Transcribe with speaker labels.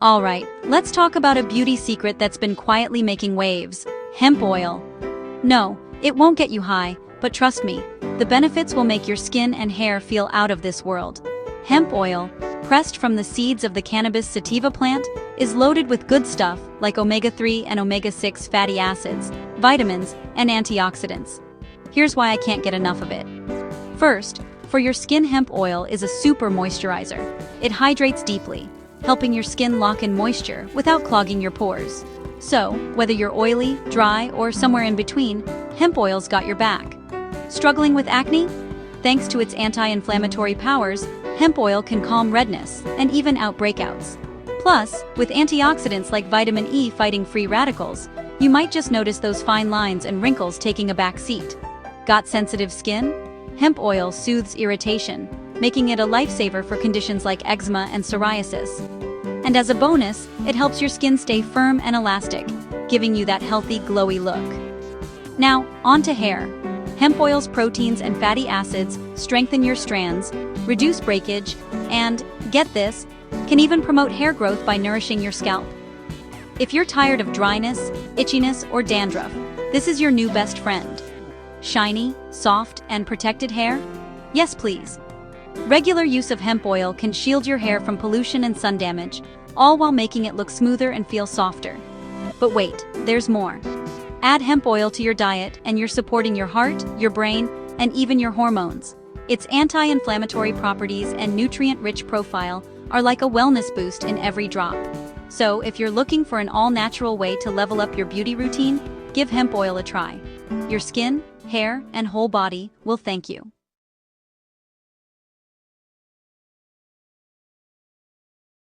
Speaker 1: Alright, let's talk about a beauty secret that's been quietly making waves: hemp oil. No, it won't get you high, but trust me, the benefits will make your skin and hair feel out of this world. Hemp oil, pressed from the seeds of the cannabis sativa plant, is loaded with good stuff like omega-3 and omega-6 fatty acids, vitamins, and antioxidants. Here's why I can't get enough of it. First, for your skin, hemp oil is a super moisturizer. It hydrates deeply, helping your skin lock in moisture without clogging your pores. So, whether you're oily, dry, or somewhere in between, hemp oil's got your back. Struggling with acne? Thanks to its anti-inflammatory powers, hemp oil can calm redness and even out breakouts. Plus, with antioxidants like vitamin E fighting free radicals, you might just notice those fine lines and wrinkles taking a back seat. Got sensitive skin? Hemp oil soothes irritation, making it a lifesaver for conditions like eczema and psoriasis. And as a bonus, it helps your skin stay firm and elastic, giving you that healthy, glowy look. Now, on to hair. Hemp oil's proteins and fatty acids strengthen your strands, reduce breakage, and, get this, can even promote hair growth by nourishing your scalp. If you're tired of dryness, itchiness, or dandruff, this is your new best friend. Shiny, soft, and protected hair? Yes, please. Regular use of hemp oil can shield your hair from pollution and sun damage, all while making it look smoother and feel softer. But wait, there's more. Add hemp oil to your diet and you're supporting your heart, your brain, and even your hormones. Its anti-inflammatory properties and nutrient-rich profile are like a wellness boost in every drop. So if you're looking for an all-natural way to level up your beauty routine, give hemp oil a try. Your skin, hair, and whole body will thank you.